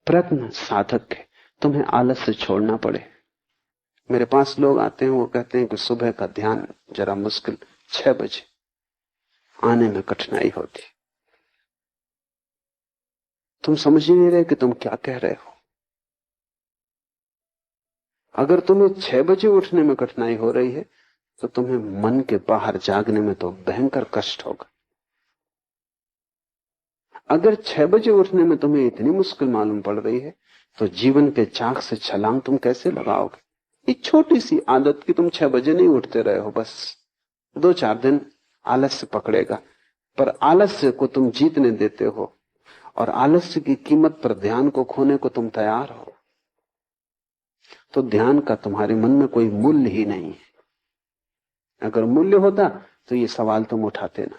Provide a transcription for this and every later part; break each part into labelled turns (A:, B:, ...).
A: प्रयत्न साधक है, तुम्हें आलस से छोड़ना पड़े। मेरे पास लोग आते हैं, वो कहते हैं कि सुबह का ध्यान जरा मुश्किल, 6 बजे आने में कठिनाई होती। तुम समझ ही नहीं रहे कि तुम क्या कह रहे हो। अगर तुम्हें 6 बजे उठने में कठिनाई हो रही है तो तुम्हें मन के बाहर जागने में तो भयंकर कष्ट होगा। अगर 6 बजे उठने में तुम्हें इतनी मुश्किल मालूम पड़ रही है तो जीवन के चाक से छलांग तुम कैसे लगाओगे? एक छोटी सी आदत कि तुम 6 बजे नहीं उठते रहे हो, बस 2-4 दिन आलस्य पकड़ेगा, पर आलस्य को तुम जीतने देते हो और आलस्य की कीमत पर ध्यान को खोने को तुम तैयार हो, तो ध्यान का तुम्हारे मन में कोई मूल्य ही नहीं है। अगर मूल्य होता तो ये सवाल तुम उठाते ना।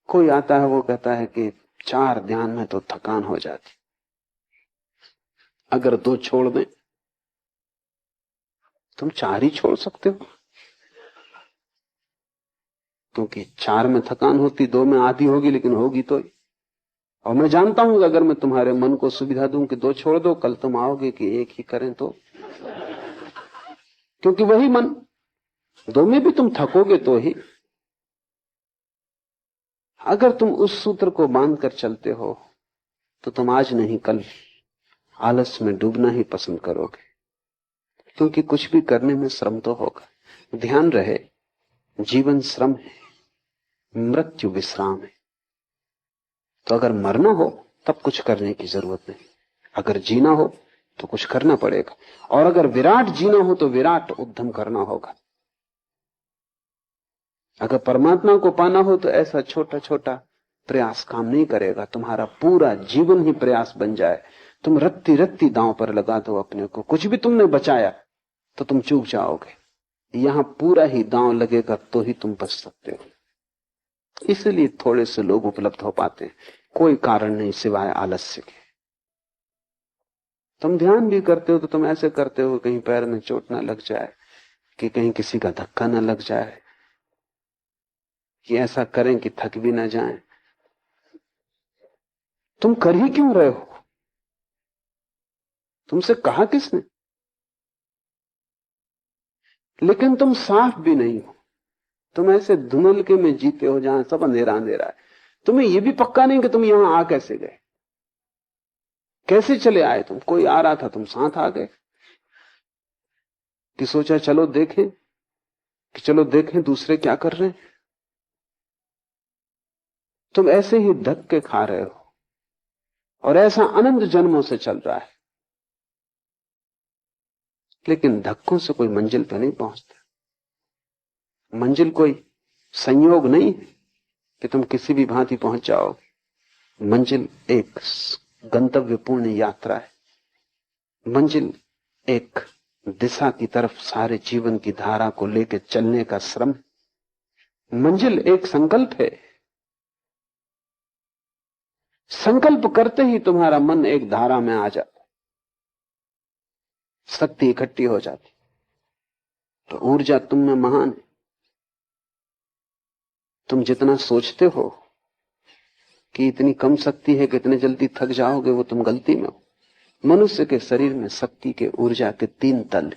A: कोई आता है, वो कहता है कि 4 ध्यान में तो थकान हो जाती, अगर 2 छोड़ दें। तुम 4 ही छोड़ सकते हो, क्योंकि 4 में थकान होती, 2 में आधी होगी, लेकिन होगी तो ही। और मैं जानता हूं कि अगर मैं तुम्हारे मन को सुविधा दूं कि 2 छोड़ दो, कल तुम आओगे कि 1 ही करें, तो क्योंकि वही मन, 2 में भी तुम थकोगे तो ही। अगर तुम उस सूत्र को बांध कर चलते हो तो तुम आज नहीं कल आलस में डूबना ही पसंद करोगे, क्योंकि कुछ भी करने में श्रम तो होगा। ध्यान रहे, जीवन श्रम है, मृत्यु विश्राम है। तो अगर मरना हो तब कुछ करने की जरूरत नहीं, अगर जीना हो तो कुछ करना पड़ेगा। और अगर विराट जीना हो तो विराट उद्यम करना होगा। अगर परमात्मा को पाना हो तो ऐसा छोटा छोटा प्रयास काम नहीं करेगा, तुम्हारा पूरा जीवन ही प्रयास बन जाए। तुम रत्ती रत्ती दांव पर लगा दो अपने को, कुछ भी तुमने बचाया तो तुम चूक जाओगे। यहां पूरा ही दांव लगेगा तो ही तुम बच सकते हो। इसलिए थोड़े से लोग उपलब्ध हो पाते हैं, कोई कारण नहीं सिवाय आलस्य के। तुम ध्यान भी करते हो तो तुम ऐसे करते हो कहीं पैर में चोट ना लग जाए, कि कहीं किसी का धक्का ना लग जाए, कि ऐसा करें कि थक भी ना जाएं। तुम कर ही क्यों रहे हो? तुमसे कहा किसने? लेकिन तुम साफ भी नहीं हो, तुम ऐसे धुंधलके में जीते हो जहां सब अंधेरा अंधेरा है। तुम्हें यह भी पक्का नहीं कि तुम यहां आ कैसे गए, कैसे चले आए। तुम, कोई आ रहा था, तुम साथ आ गए, कि सोचा चलो देखें, कि चलो देखें दूसरे क्या कर रहे हैं। तुम ऐसे ही धक्के खा रहे हो और ऐसा अनंत जन्मों से चल रहा है, लेकिन धक्कों से कोई मंजिल पर नहीं पहुंचता। मंजिल कोई संयोग नहीं है कि तुम किसी भी भांति पहुंच जाओ। मंजिल एक गंतव्यपूर्ण यात्रा है। मंजिल एक दिशा की तरफ सारे जीवन की धारा को लेकर चलने का श्रम। मंजिल एक संकल्प है। संकल्प करते ही तुम्हारा मन एक धारा में आ जाता, शक्ति इकट्ठी हो जाती, तो ऊर्जा तुम में महान है। तुम जितना सोचते हो कि इतनी कम शक्ति है कि इतने जल्दी थक जाओगे, वो तुम गलती में हो। मनुष्य के शरीर में शक्ति के, ऊर्जा के 3 तल।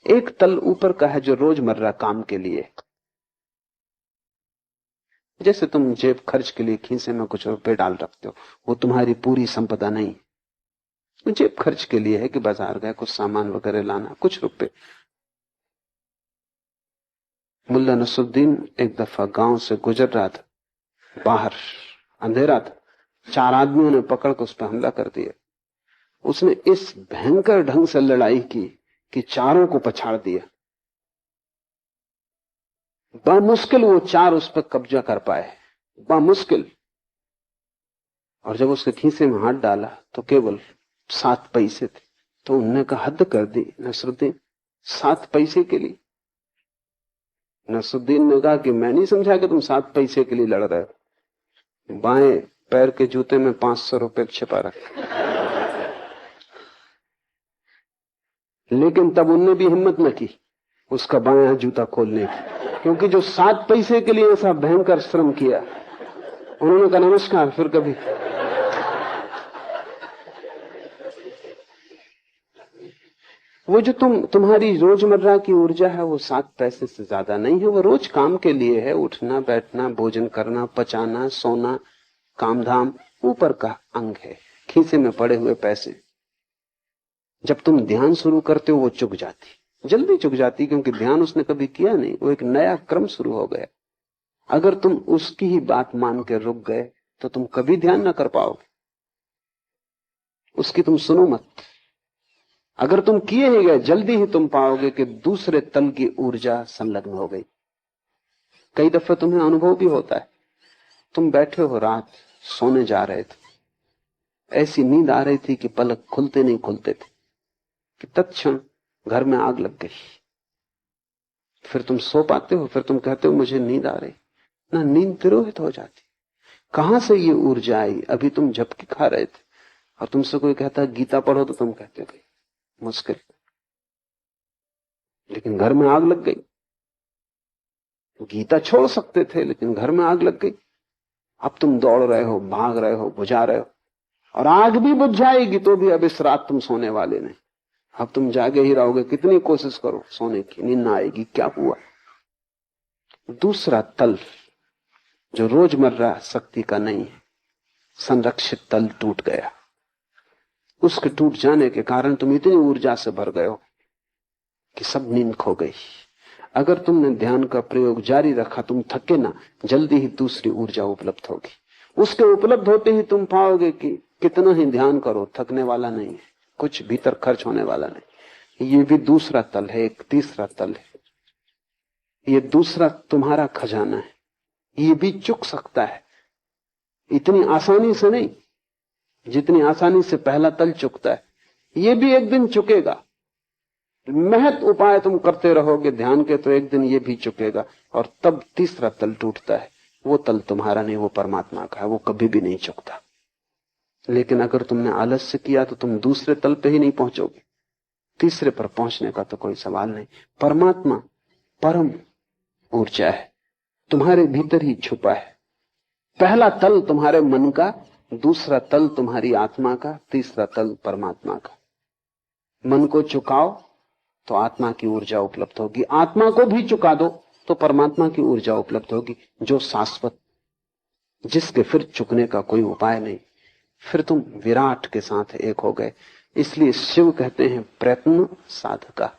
A: एक तल ऊपर का है जो रोजमर्रा काम के लिए, जैसे तुम जेब खर्च के लिए खीसे में कुछ रुपए डाल रखते हो, वो तुम्हारी पूरी संपदा नहीं। जेब खर्च के लिए है कि बाजार गए कुछ सामान वगैरह लाना, कुछ रुपए। मुल्ला नसरुद्दीन एक दफा गांव से गुजर रहा था, बाहर अंधेरा था, 4 आदमियों ने पकड़ कर उस पर हमला कर दिया। उसने इस भयंकर ढंग से लड़ाई की कि चारों को पछाड़ दिया। बामुश्किल वो 4 उस पर कब्जा कर पाए, बामुश्किल। और जब उसके खीसे में हाथ डाला तो केवल 7 पैसे थे। तो उनने कहा हद कर दी नसरुद्दीन, 7 पैसे के लिए? नसरुद्दीन ने कहा कि मैं नहीं समझा कि तुम 7 पैसे के लिए लड़ रहे हो। बाएं पैर के जूते में 500 रुपए छिपा रखे। लेकिन तब उनने भी हिम्मत न की उसका बायां जूता खोलने की, क्योंकि जो 7 पैसे के लिए ऐसा भयंकर श्रम किया, उन्होंने कहा नमस्कार, फिर कभी। वो जो तुम्हारी रोजमर्रा की ऊर्जा है वो 7 पैसे से ज्यादा नहीं है। वो रोज काम के लिए है, उठना बैठना, भोजन करना, पचाना, सोना, कामधाम, ऊपर का अंग है, खीसे में पड़े हुए पैसे। जब तुम ध्यान शुरू करते हो वो चुक जाती, जल्दी चुक जाती, क्योंकि ध्यान उसने कभी किया नहीं, वो एक नया क्रम शुरू हो गया। अगर तुम उसकी ही बात मान के रुक गए तो तुम कभी ध्यान ना कर पाओगे, उसकी तुम सुनो मत। अगर तुम किए ही गए, जल्दी ही तुम पाओगे कि दूसरे तल की ऊर्जा संलग्न हो गई। कई दफे तुम्हें अनुभव भी होता है, तुम बैठे हो, रात सोने जा रहे थे, ऐसी नींद आ रही थी कि पलक खुलते नहीं खुलते थे, कि तत्क्षण घर में आग लग गई। फिर तुम सो पाते हो, फिर तुम कहते हो मुझे नींद आ रही ना, नींद तिरोहित हो जाती। कहां से ये ऊर्जा आई? अभी तुम झपकी खा रहे थे और तुमसे कोई कहता गीता पढ़ो तो तुम कहते भाई मुश्किल, लेकिन घर में आग लग गई। गीता छोड़ सकते थे लेकिन घर में आग लग गई। अब तुम दौड़ रहे हो, भाग रहे हो, बुझा रहे हो, और आग भी बुझ जाएगी तो भी अब इस रात तुम सोने वाले नहीं। अब तुम जागे ही रहोगे, कितनी कोशिश करो सोने की, नींद ना आएगी। क्या हुआ? दूसरा तल जो रोजमर्रा शक्ति का नहीं है, संरक्षित तल टूट गया। उसके टूट जाने के कारण तुम इतनी ऊर्जा से भर गए हो कि सब नींद खो गई। अगर तुमने ध्यान का प्रयोग जारी रखा, तुम थके ना, जल्दी ही दूसरी ऊर्जा उपलब्ध होगी। उसके उपलब्ध होते ही तुम पाओगे कि कितना ही ध्यान करो थकने वाला नहीं है, कुछ भीतर खर्च होने वाला नहीं। ये भी दूसरा तल है, एक तीसरा तल है। ये दूसरा तुम्हारा खजाना है, ये भी चुक सकता है, इतनी आसानी से नहीं जितनी आसानी से पहला तल चुकता है। ये भी एक दिन चुकेगा। महत उपाय तुम करते रहोगे ध्यान के तो एक दिन ये भी चुकेगा, और तब तीसरा तल टूटता है। वो तल तुम्हारा नहीं, वो परमात्मा का है, वो कभी भी नहीं चुकता। लेकिन अगर तुमने आलस्य किया तो तुम दूसरे तल पे ही नहीं पहुंचोगे, तीसरे पर पहुंचने का तो कोई सवाल नहीं। परमात्मा परम ऊर्जा है, तुम्हारे भीतर ही छुपा है। पहला तल तुम्हारे मन का, दूसरा तल तुम्हारी आत्मा का, तीसरा तल परमात्मा का। मन को चुकाओ तो आत्मा की ऊर्जा उपलब्ध होगी, आत्मा को भी चुका दो तो परमात्मा की ऊर्जा उपलब्ध होगी, जो शाश्वत, जिसके फिर चुकने का कोई उपाय नहीं। फिर तुम विराट के साथ एक हो गए। इसलिए शिव कहते हैं प्रयत्न साधका।